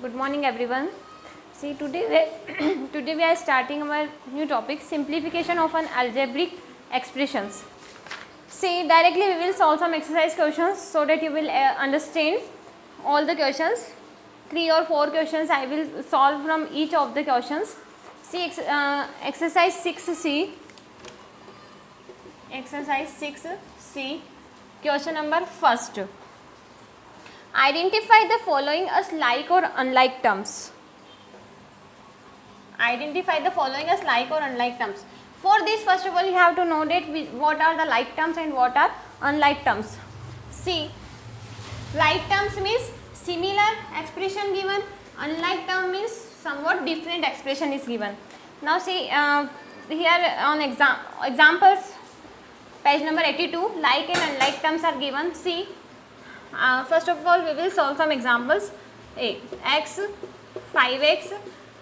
Good morning, everyone. See, today we are starting our new topic, simplification of an algebraic expressions. See, directly we will solve some exercise questions so that you will understand all the questions. 3 or 4 questions I will solve from each of the questions. See, exercise 6C. Exercise 6C. Question number first. Identify the following as like or unlike terms. Identify the following as like or unlike terms. For this, first of all, you have to know that what are the like terms and what are unlike terms. See, like terms means similar expression given, unlike term means somewhat different expression is given. Now see, here on examples, page number 82, like and unlike terms are given. See, first of all, we will solve some examples. A, x, 5x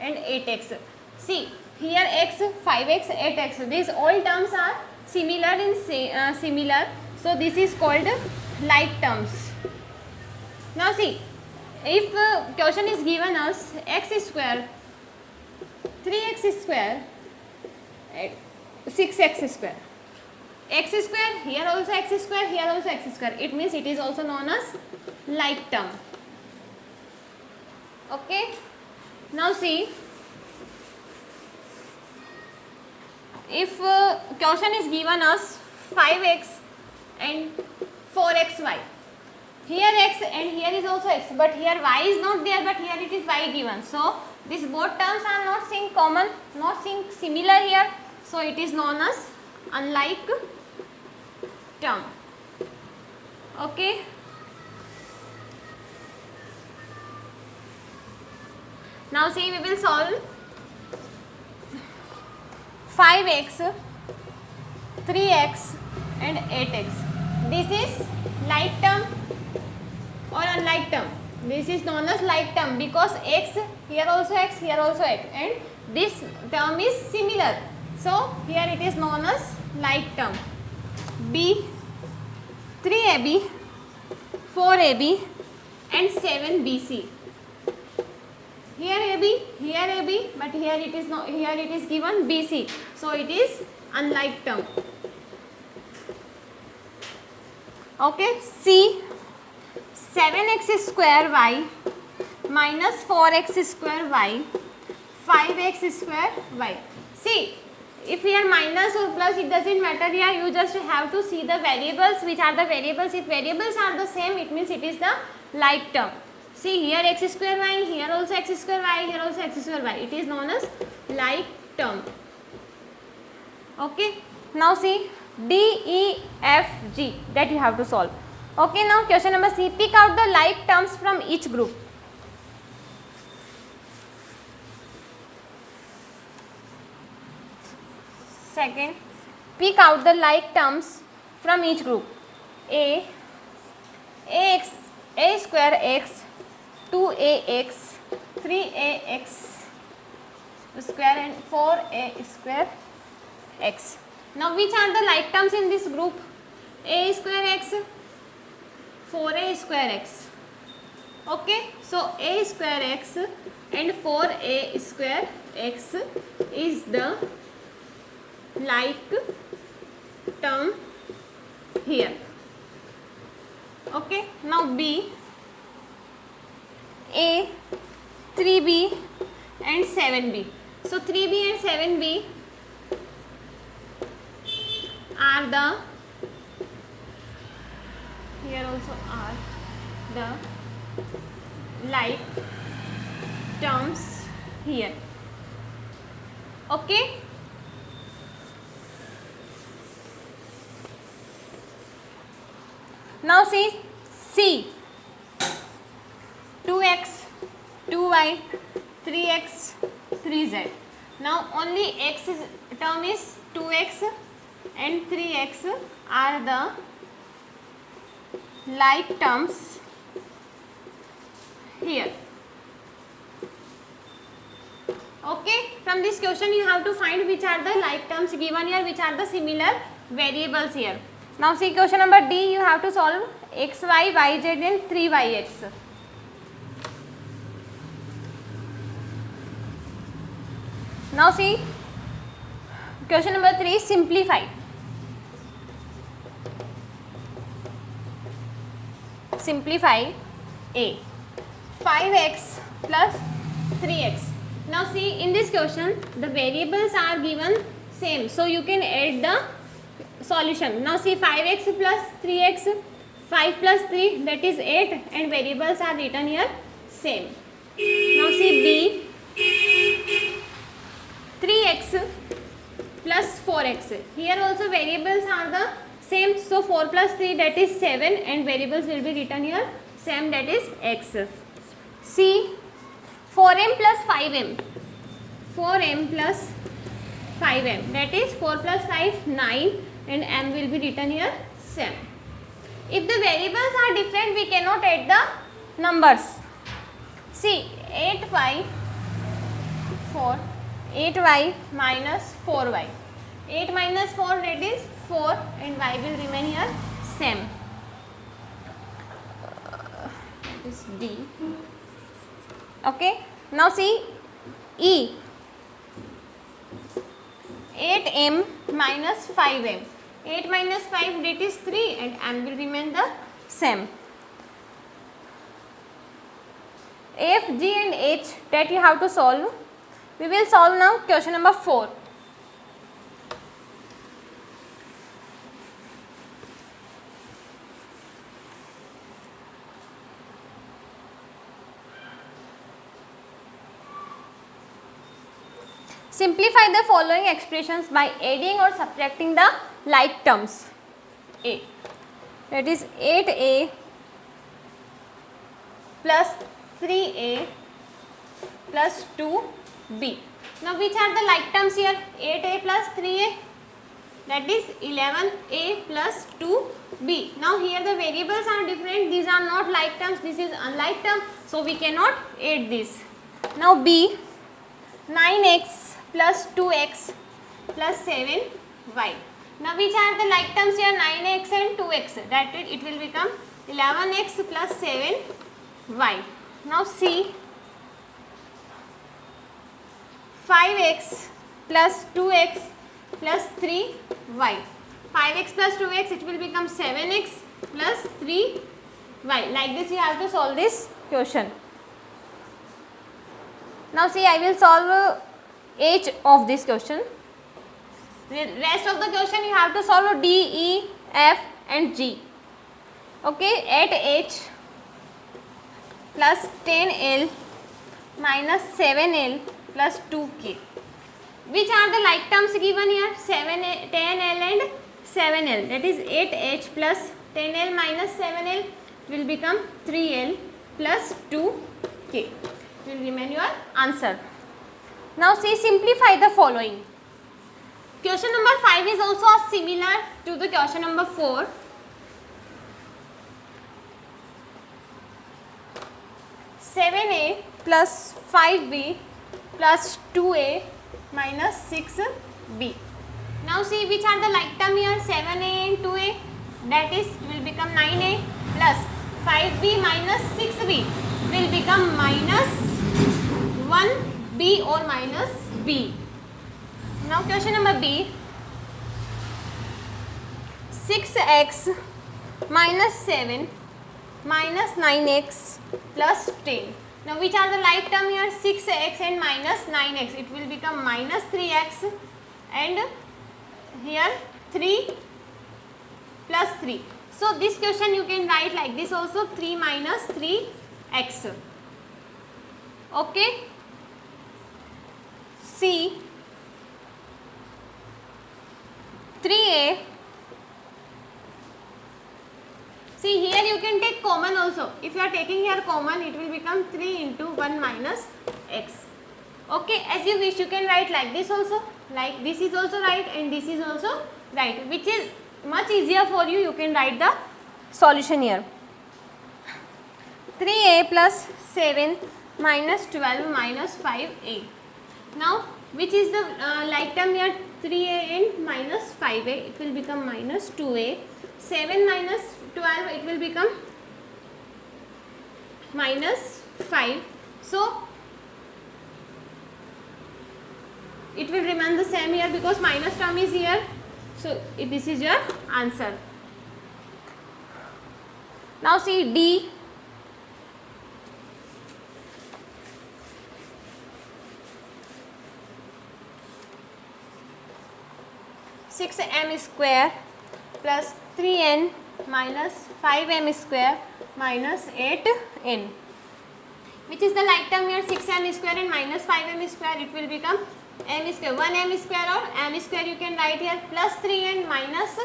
and 8x. See, here x, 5x, 8x. These all terms are similar in similar. So, this is called like terms. Now, see, if question is given us x square, 3x square, 6x square. X square, here also x square, here also x square. It means it is also known as like term. Okay. Now see, if question is given us 5x and 4xy. Here x and here is also x, but here y is not there, but here it is y given. So, these both terms are not seeing common, not seeing similar here. So, it is known as unlike term. Okay. Now see, we will solve 5x, 3x and 8x. This is like term or unlike term. This is known as like term because x, here also x, here also x, and this term is similar. So, here it is known as like term. B, 3ab, 4ab and 7bc. Here ab, but here it is not, here it is given bc. So, it is unlike term. Okay, C, 7x square y minus 4x square y, 5x square y. See, if here minus or plus, it doesn't matter here, you just have to see the variables, which are the variables. If variables are the same, it means it is the like term. See, here x square y, here also x square y, here also x square y. It is known as like term. Okay. Now see, D, E, F, G, that you have to solve. Okay, now question number C, pick out the like terms from each group. Second, pick out the like terms from each group. A square x, 2ax, 3ax square and 4a square x. Now, which are the like terms in this group? A square x, 4a square x. Okay, so a square x and 4a square x is the like term here. Okay, now B, A, 3b and 7b. So 3b and 7b are the, here also are the like terms here. Okay. Now see, C, 2x, 2y, 3x, 3z. Now only x term is 2x and 3x are the like terms here. Okay, from this question you have to find which are the like terms given here, which are the similar variables here. Now see question number D, you have to solve x, y, y, z and 3yx. Now see question number 3, simplify. Simplify A, 5x plus 3x. Now see in this question the variables are given same, so you can add the solution. Now see 5x plus 3x, 5 plus 3 that is 8 and variables are written here same. Now see B, 3x plus 4x. Here also variables are the same, so 4 plus 3 that is 7 and variables will be written here same, that is x. C, 4m plus 5m. 4m plus 5m that is 4 plus 5 9 and m will be written here same. If the variables are different we cannot add the numbers. See 8y 4, 8y minus 4y. 8 minus 4 that is 4 and y will remain here same. This D. Okay. Now see E, 8m minus 5m. 8 minus 5 that is 3 and m will remain the same. F, G and H that you have to solve. We will solve now question number 4. Simplify the following expressions by adding or subtracting the like terms. A, that is 8a plus 3a plus 2b. Now which are the like terms here? 8a plus 3a, that is 11a plus 2b. Now here the variables are different, these are not like terms, this is unlike term, so we cannot add this. Now B, 9x plus 2x plus 7y. Now which are the like terms here? 9x and 2x, that it will become 11x plus 7y. Now C, 5x plus 2x plus 3y. 5x plus 2x it will become 7x plus 3y. Like this you have to solve this question. Now see I will solve H of this question. Rest of the question you have to solve D, E, F and G. Okay, at H plus 10L minus 7L plus 2K. Which are the like terms given here? 10L and 7L, that is 8H plus 10L minus 7L will become 3L plus 2K. Will remain your answer. Now see, simplify the following. Question number 5 is also similar to the question number 4. (7a plus 5b plus 2a minus 6b). Now see which are the like term here, 7a and 2a, that is will become 9a plus 5b minus 6b will become minus 1b or minus b. Now question number B, 6x minus 7 minus 9x plus 10. Now which are the like term here, 6x and minus 9x, it will become minus 3x and here 3 plus 3. So this question you can write like this also, 3 minus 3x. Okay. C, 3a. See here you can take common also. If you are taking here common, it will become 3 into 1 minus x. Okay, as you wish you can write like this also. Like this is also right and this is also right. Which is much easier for you, you can write the solution here. 3a plus 7 minus 12 minus 5a. Now which is the like term here, 3a and minus 5a, it will become minus 2a. 7 minus 12 it will become minus 5. So it will remain the same here because minus term is here. So this is your answer. Now see D. (6m square plus 3n minus 5m square minus 8n). Which is the like term here? 6m square and minus 5m square. It will become m square. 1m square or m square you can write here, plus 3n minus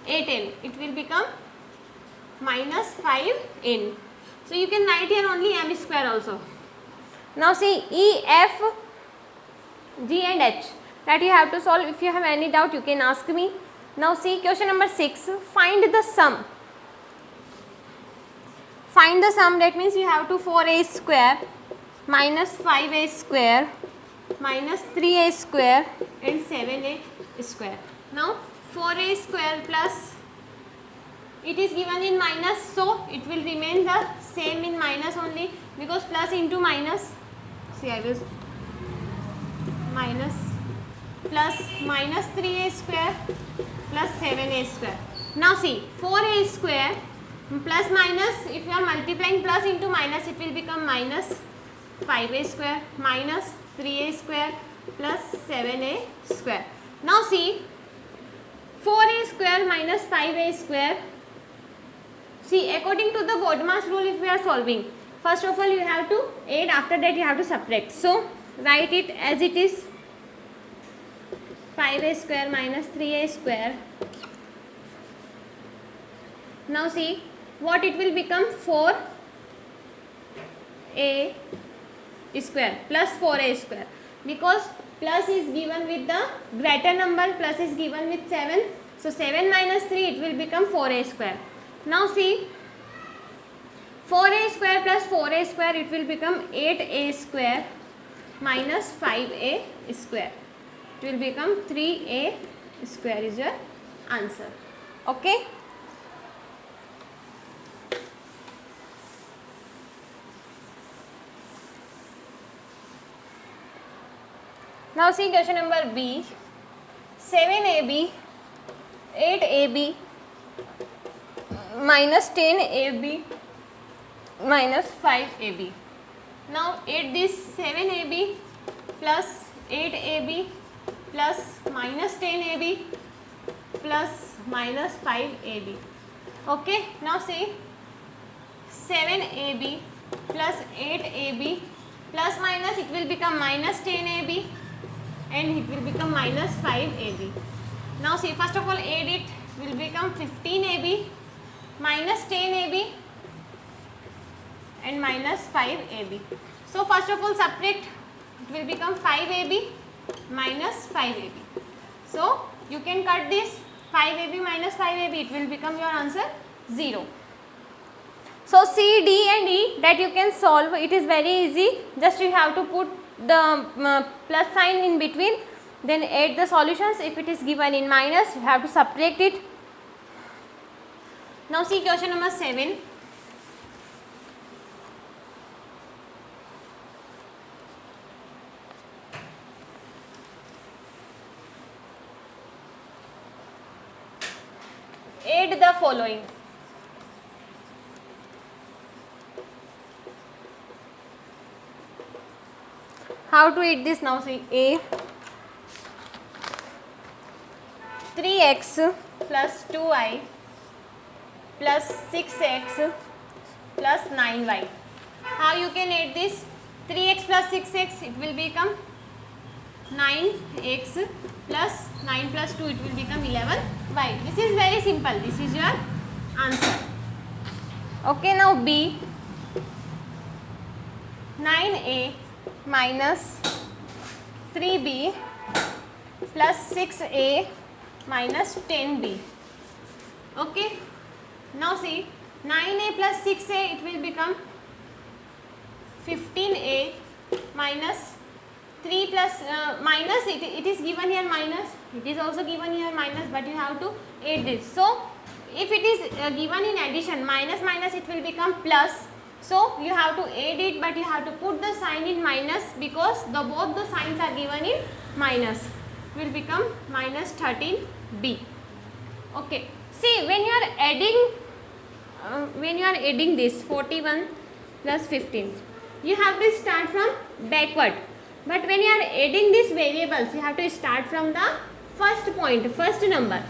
8n. It will become minus 5n. So you can write here only m square also. Now see E, F, G and H that you have to solve. If you have any doubt you can ask me. Now see question number 6. Find the sum. Find the sum, that means you have to 4a square minus 5a square minus 3a square and 7a square. Now 4a square plus, it is given in minus, so it will remain the same in minus only because plus into minus. See, I will minus plus minus 3a square plus 7a square. Now see 4a square plus minus, if you are multiplying plus into minus, it will become minus 5a square minus 3a square plus 7a square. Now see 4a square minus 5a square. See, according to the BODMAS rule, if we are solving, first of all you have to add, after that you have to subtract. So write it as it is, 5a square minus 3a square. Now see what it will become, 4a square plus 4a square, because plus is given with the greater number, plus is given with 7. So 7 minus 3, it will become 4a square. Now see 4a square plus 4a square, it will become 8a square minus 5a square. It will become 3a square is your answer. Okay. Now see question number B. 7ab, 8ab minus 10ab minus 5ab. Now add this 7ab plus 8ab plus minus 10ab plus minus 5ab. Okay. Now see 7ab plus 8ab plus minus, it will become minus 10ab and it will become minus 5ab. Now see, first of all add it, will become 15ab minus 10ab and minus 5ab. So first of all subtract, it will become 5ab minus 5ab. So you can cut this 5ab minus 5ab, it will become your answer 0. So C, D and E that you can solve, it is very easy. Just you have to put the plus sign in between, then add the solutions. If it is given in minus, you have to subtract it. Now see question number 7. Add the following. How to add this now? See, A 3x plus 2y plus 6x plus 9y. How you can add this? 3x plus 6x, it will become 9x plus 9 plus 2, it will become 11y. This is very simple. This is your answer. Okay, now B 9a minus 3b plus 6a minus 10b. Okay. Now see 9a plus 6a, it will become 15a minus 3 plus minus, it is given here minus, it is also given here minus, but you have to add this. So if it is given in addition, minus minus it will become plus. So you have to add it, but you have to put the sign in minus because both the signs are given in minus. Will become minus 13b. Okay. See, when you are adding this 41 plus 15, you have to start from backward. But when you are adding these variables, you have to start from the first point, first number.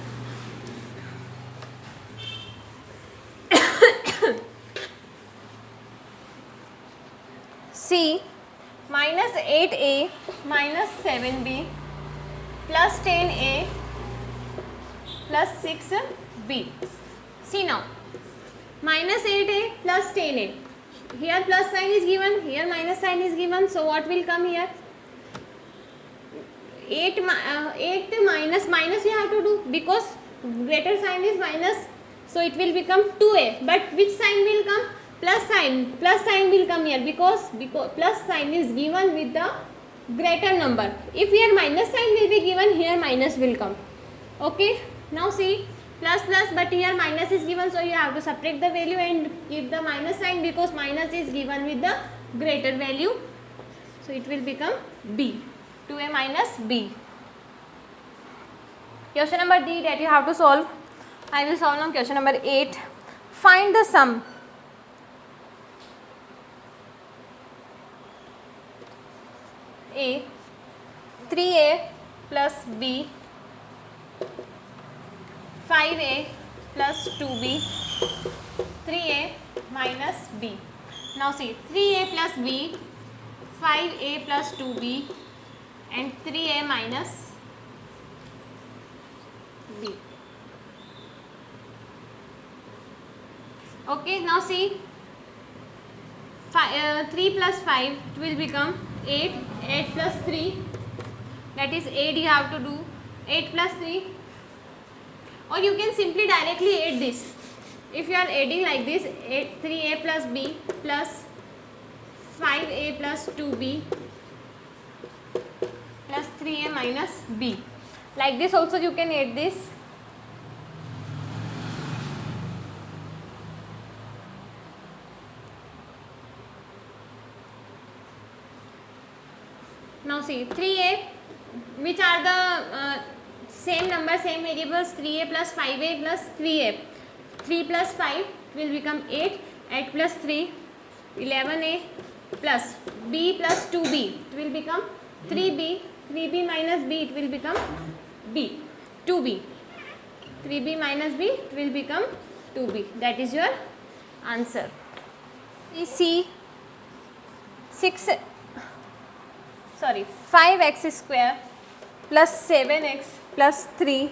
See, minus 8a minus 7b plus 10a plus 6b. See now, minus 8a plus 10a. Here plus sign is given, here minus sign is given. So what will come here? 8 minus you have to do because greater sign is minus. So it will become 2a. But which sign will come? Plus sign. Plus sign will come here because plus sign is given with the greater number. If here minus sign will be given, here minus will come. Okay. Now see, plus plus, but here minus is given, so you have to subtract the value and give the minus sign because minus is given with the greater value. So it will become b. 2a minus b. Question number D that you have to solve. I will solve now question number 8. Find the sum. A 3a plus b 5a plus 2b 3a minus b. Now see, 3a plus b 5a plus 2b and 3a minus b. Okay, now see, 3 plus 5 it will become 8. 8 plus 3, that is 8 you have to do. 8 plus 3, or you can simply directly add this. If you are adding like this, 3a plus b plus 5a plus 2b plus 3a minus b. Like this also you can add this. Now see, 3a, which are the same number, same variables, 3a plus 5a plus 3a. 3 plus 5 will become 8. 8 plus 3, 11a plus b plus 2b. It will become 3b. 3b minus b, it will become b. 2b. 3b minus b, it will become 2b. That is your answer. We see 5x square plus 7x plus 3,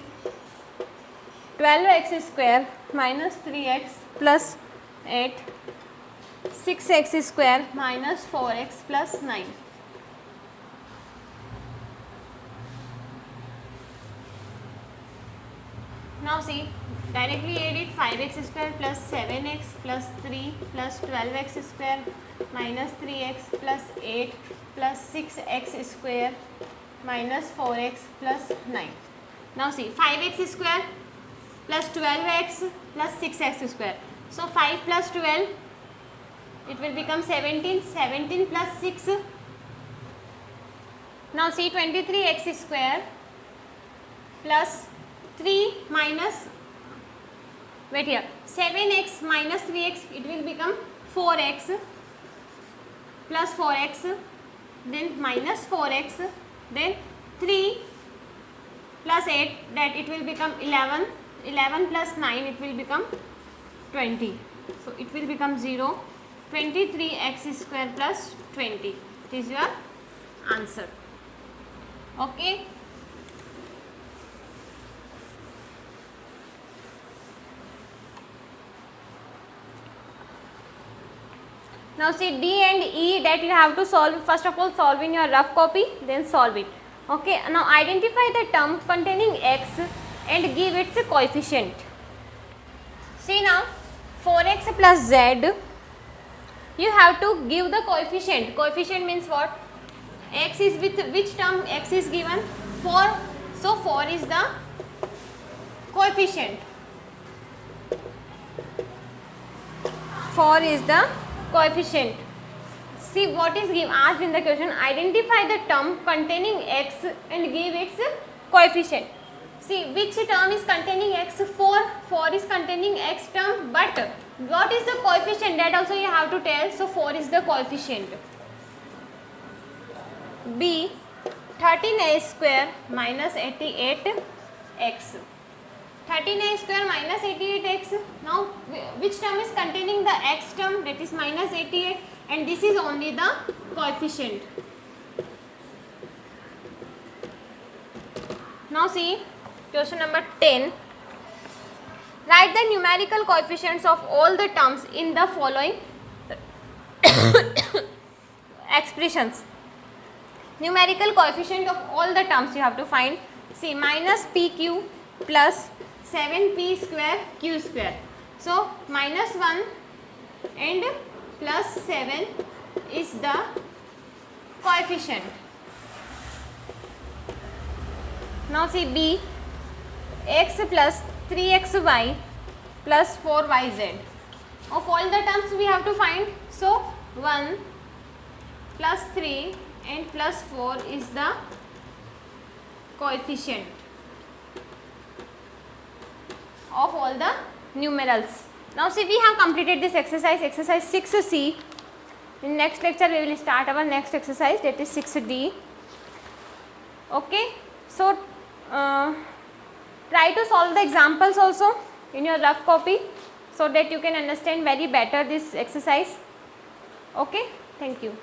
12x square minus 3x plus 8, 6x square minus 4x plus 9. Now see, directly add it. 5x square plus 7x plus 3 plus 12x square minus 3x plus 8 plus 6x square minus 4x plus 9. Now see, 5x square plus 12x plus 6x square. So 5 plus 12, it will become 17. 17 plus 6. Now see, 23x square plus 3 minus, wait here, 7x minus 3x, it will become 4x plus 4x, then minus 4x, then 3 plus 8, that it will become 11. 11 plus 9, it will become 20. So it will become 0. 23x square plus 20. It is your answer. Okay. Now see, D and E that you have to solve. First of all, solve in your rough copy, then solve it. Okay. Now identify the term containing x and give its coefficient. See now, 4x plus z, you have to give the coefficient. Coefficient means what? X is with which term x is given? 4. So 4 is the coefficient. 4 is the coefficient. See what is asked in the question. Identify the term containing x and give its coefficient. See which term is containing x? 4. 4 is containing x term, but what is the coefficient? That also you have to tell. So 4 is the coefficient. B 13a square minus 88x. 13a square minus 88x. Now which term is containing the x term? That is minus 88, and this is only the coefficient. Now see question number 10. Write the numerical coefficients of all the terms in the following expressions. Numerical coefficient of all the terms you have to find. See minus pq plus 7p square q square. So minus 1 and plus 7 is the coefficient. Now see b x plus 3xy plus 4yz. Of all the terms we have to find. So 1 plus 3 and plus 4 is the coefficient of all the numerals. Now see we have completed this exercise 6c. In next lecture we will start our next exercise, that is 6d. Okay. So try to solve the examples also in your rough copy so that you can understand very better this exercise. Okay. Thank you.